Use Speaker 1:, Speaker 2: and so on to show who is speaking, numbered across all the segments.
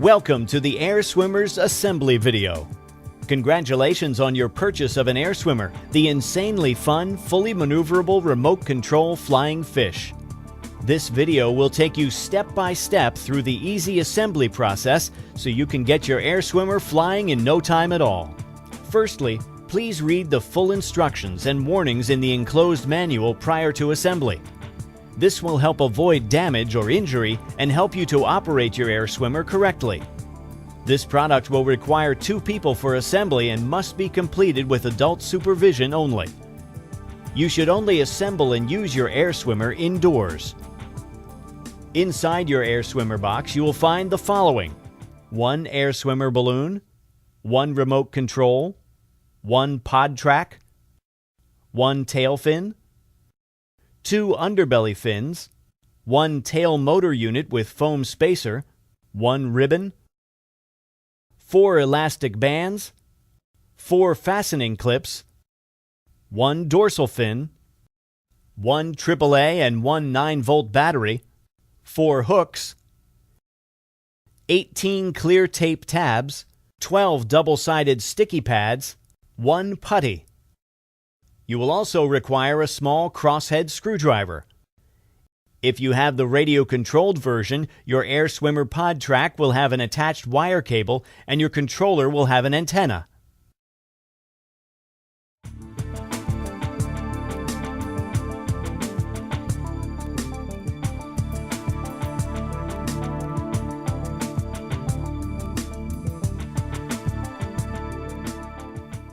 Speaker 1: Welcome to the Air Swimmer's assembly video. Congratulations on your purchase of an Air Swimmer, the insanely fun, fully maneuverable remote control flying fish. This video will take you step by step through the easy assembly process so you can get your Air Swimmer flying in no time at all. Firstly, please read the full instructions and warnings in the enclosed manual prior to assembly. This will help avoid damage or injury and help you to operate your Air Swimmer correctly. This product will require 2 people for assembly and must be completed with adult supervision only. You should only assemble and use your Air Swimmer indoors. Inside your Air Swimmer box, you will find the following: 1 Air Swimmer balloon, 1 remote control, 1 pod track, 1 tail fin, 2 underbelly fins, 1 tail motor unit with foam spacer, 1 ribbon, 4 elastic bands, 4 fastening clips, 1 dorsal fin, 1 AAA and 1 9-volt battery, 4 hooks, 18 clear tape tabs, 12 double-sided sticky pads, 1 putty. You will also require a small crosshead screwdriver. If you have the radio-controlled version, your Air Swimmer pod track will have an attached wire cable and your controller will have an antenna.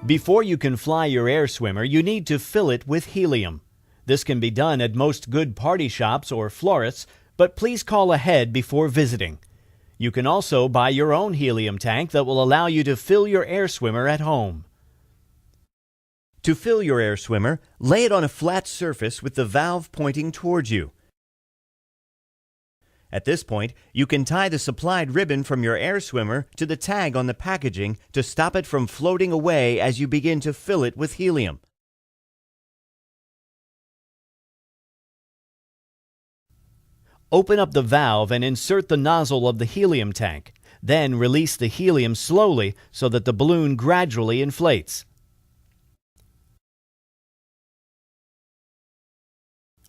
Speaker 1: Before you can fly your Air Swimmer, you need to fill it with helium. This can be done at most good party shops or florists, but please call ahead before visiting. You can also buy your own helium tank that will allow you to fill your Air Swimmer at home. To fill your Air Swimmer, lay it on a flat surface with the valve pointing towards you. At this point, you can tie the supplied ribbon from your Air Swimmer to the tag on the packaging to stop it from floating away as you begin to fill it with helium. Open up the valve and insert the nozzle of the helium tank. Then release the helium slowly so that the balloon gradually inflates.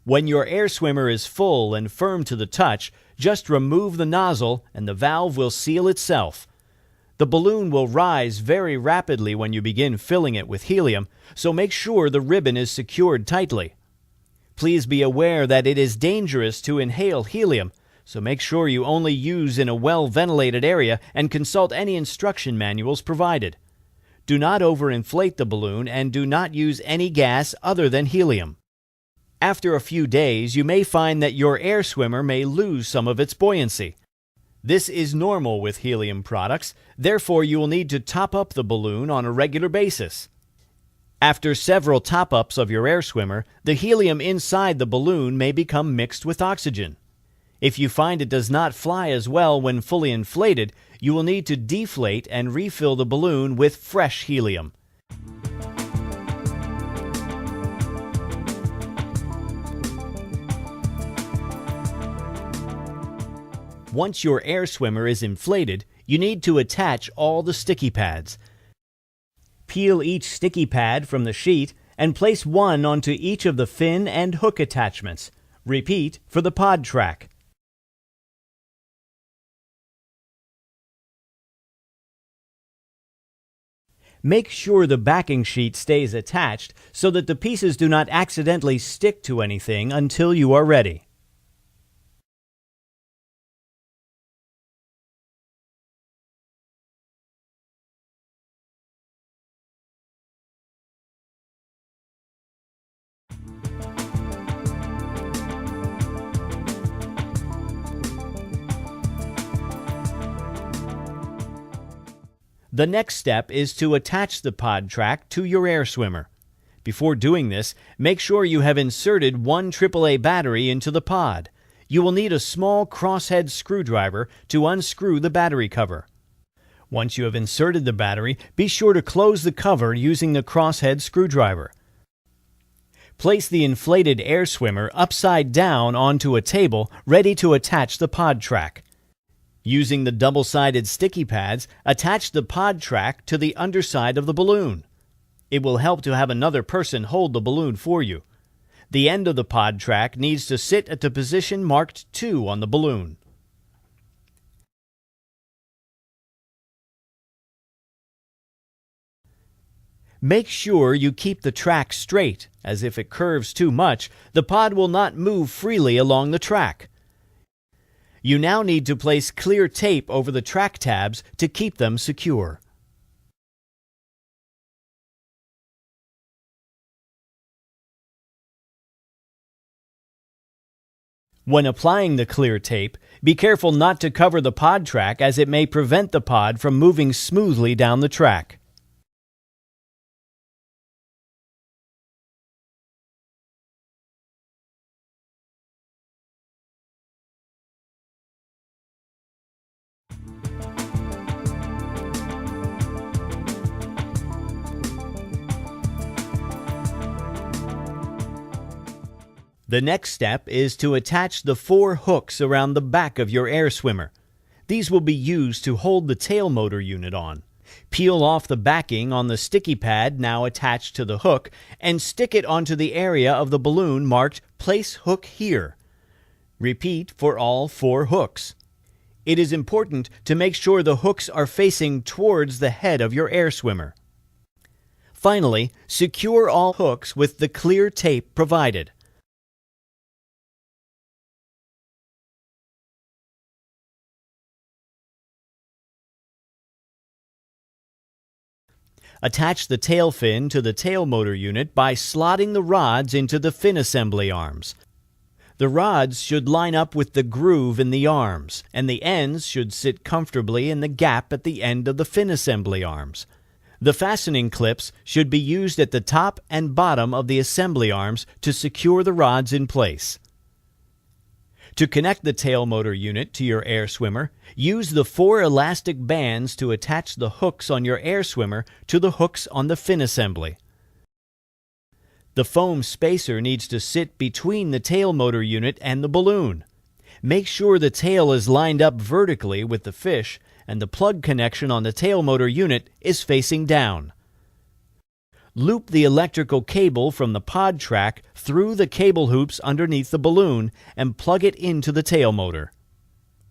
Speaker 1: When your Air Swimmer is full and firm to the touch, just remove the nozzle and the valve will seal itself. The balloon will rise very rapidly when you begin filling it with helium, so make sure the ribbon is secured tightly. Please be aware that it is dangerous to inhale helium, so make sure you only use in a well-ventilated area and consult any instruction manuals provided. Do not overinflate the balloon and do not use any gas other than helium. After a few days, you may find that your Air Swimmer may lose some of its buoyancy. This is normal with helium products, therefore you will need to top up the balloon on a regular basis. After several top-ups of your Air Swimmer, the helium inside the balloon may become mixed with oxygen. If you find it does not fly as well when fully inflated, you will need to deflate and refill the balloon with fresh helium. Once your Air Swimmer is inflated, you need to attach all the sticky pads. Peel each sticky pad from the sheet and place one onto each of the fin and hook attachments. Repeat for the pod track. Make sure the backing sheet stays attached so that the pieces do not accidentally stick to anything until you are ready. The next step is to attach the pod track to your Air Swimmer. Before doing this, make sure you have inserted 1 AAA battery into the pod. You will need a small crosshead screwdriver to unscrew the battery cover. Once you have inserted the battery, be sure to close the cover using the crosshead screwdriver. Place the inflated Air Swimmer upside down onto a table ready to attach the pod track. Using the double-sided sticky pads, attach the pod track to the underside of the balloon. It will help to have another person hold the balloon for you. The end of the pod track needs to sit at the position marked 2 on the balloon. Make sure you keep the track straight, as if it curves too much, the pod will not move freely along the track. You now need to place clear tape over the track tabs to keep them secure. When applying the clear tape, be careful not to cover the pod track, as it may prevent the pod from moving smoothly down the track. The next step is to attach the 4 hooks around the back of your air swimmer. These will be used to hold the tail motor unit on. Peel off the backing on the sticky pad now attached to the hook and stick it onto the area of the balloon marked "Place hook here." Repeat for all 4 hooks. It is important to make sure the hooks are facing towards the head of your air swimmer. Finally, secure all hooks with the clear tape provided. Attach the tail fin to the tail motor unit by slotting the rods into the fin assembly arms. The rods should line up with the groove in the arms, and the ends should sit comfortably in the gap at the end of the fin assembly arms. The fastening clips should be used at the top and bottom of the assembly arms to secure the rods in place. To connect the tail motor unit to your air swimmer, use the 4 elastic bands to attach the hooks on your air swimmer to the hooks on the fin assembly. The foam spacer needs to sit between the tail motor unit and the balloon. Make sure the tail is lined up vertically with the fish and the plug connection on the tail motor unit is facing down. Loop the electrical cable from the pod track through the cable hoops underneath the balloon and plug it into the tail motor.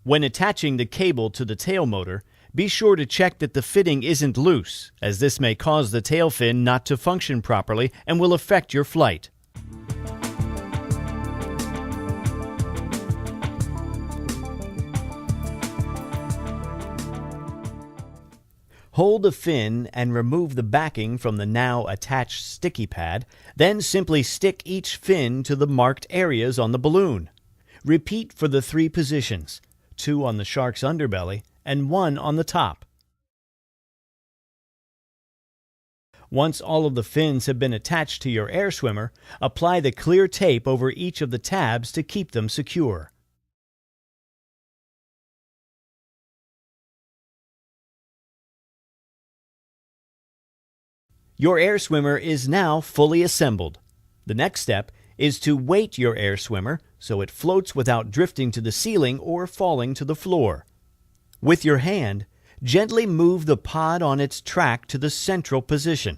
Speaker 1: When attaching the cable to the tail motor, be sure to check that the fitting isn't loose, as this may cause the tail fin not to function properly and will affect your flight. Hold the fin and remove the backing from the now attached sticky pad, then simply stick each fin to the marked areas on the balloon. Repeat for the 3 positions, 2 on the shark's underbelly and 1 on the top. Once all of the fins have been attached to your air swimmer, apply the clear tape over each of the tabs to keep them secure. Your air swimmer is now fully assembled. The next step is to weight your air swimmer so it floats without drifting to the ceiling or falling to the floor. With your hand, gently move the pod on its track to the central position.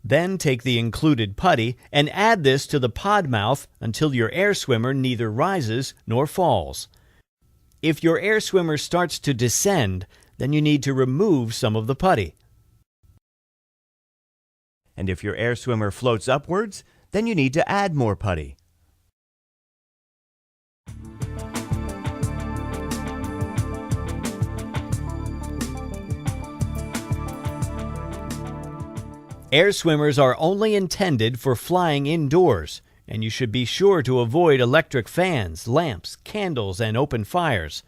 Speaker 1: Then take the included putty and add this to the pod mouth until your air swimmer neither rises nor falls. If your air swimmer starts to descend, then you need to remove some of the putty. And if your air swimmer floats upwards, then you need to add more putty. Air swimmers are only intended for flying indoors, and you should be sure to avoid electric fans, lamps, candles, and open fires.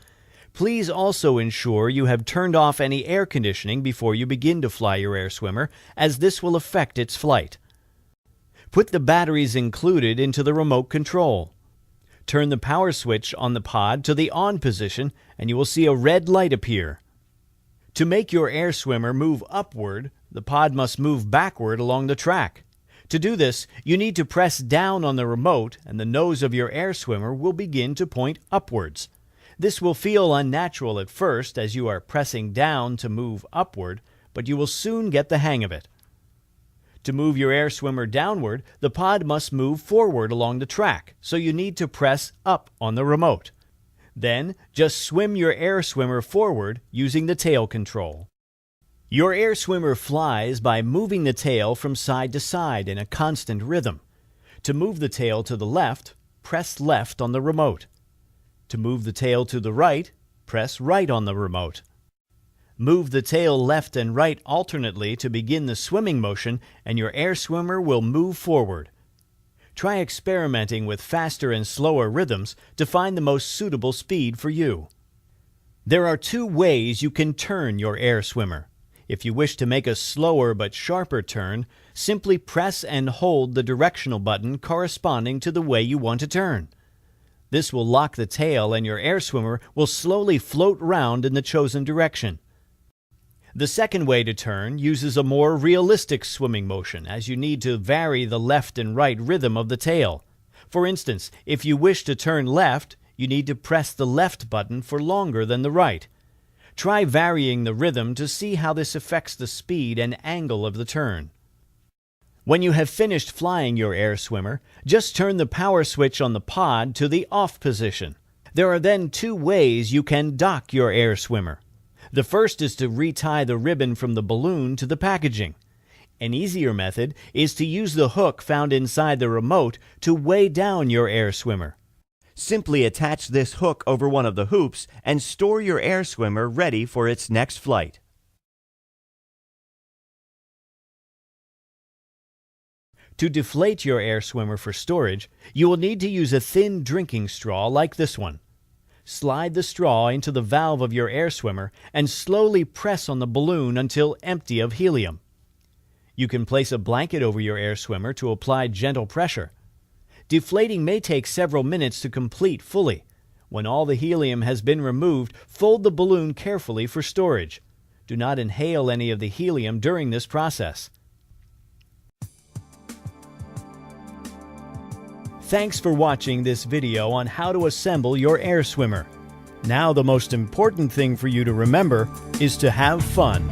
Speaker 1: Please also ensure you have turned off any air conditioning before you begin to fly your air swimmer, as this will affect its flight. Put the batteries included into the remote control. Turn the power switch on the pod to the on position and you will see a red light appear. To make your air swimmer move upward, the pod must move backward along the track. To do this, you need to press down on the remote and the nose of your air swimmer will begin to point upwards. This will feel unnatural at first as you are pressing down to move upward, but you will soon get the hang of it. To move your air swimmer downward, the pod must move forward along the track, so you need to press up on the remote. Then, just swim your air swimmer forward using the tail control. Your air swimmer flies by moving the tail from side to side in a constant rhythm. To move the tail to the left, press left on the remote. To move the tail to the right, press right on the remote. Move the tail left and right alternately to begin the swimming motion, and your air swimmer will move forward. Try experimenting with faster and slower rhythms to find the most suitable speed for you. There are two ways you can turn your air swimmer. If you wish to make a slower but sharper turn, simply press and hold the directional button corresponding to the way you want to turn. This will lock the tail and your air swimmer will slowly float round in the chosen direction. The second way to turn uses a more realistic swimming motion, as you need to vary the left and right rhythm of the tail. For instance, if you wish to turn left, you need to press the left button for longer than the right. Try varying the rhythm to see how this affects the speed and angle of the turn. When you have finished flying your air swimmer, just turn the power switch on the pod to the off position. There are then two ways you can dock your air swimmer. The first is to retie the ribbon from the balloon to the packaging. An easier method is to use the hook found inside the remote to weigh down your air swimmer.
Speaker 2: Simply attach this hook over one of the hoops and store your air swimmer ready for its next flight.
Speaker 1: To deflate your air swimmer for storage, you will need to use a thin drinking straw like this one. Slide the straw into the valve of your air swimmer and slowly press on the balloon until empty of helium. You can place a blanket over your air swimmer to apply gentle pressure. Deflating may take several minutes to complete fully. When all the helium has been removed, fold the balloon carefully for storage. Do not inhale any of the helium during this process. Thanks for watching this video on how to assemble your air swimmer. Now the most important thing for you to remember is to have fun.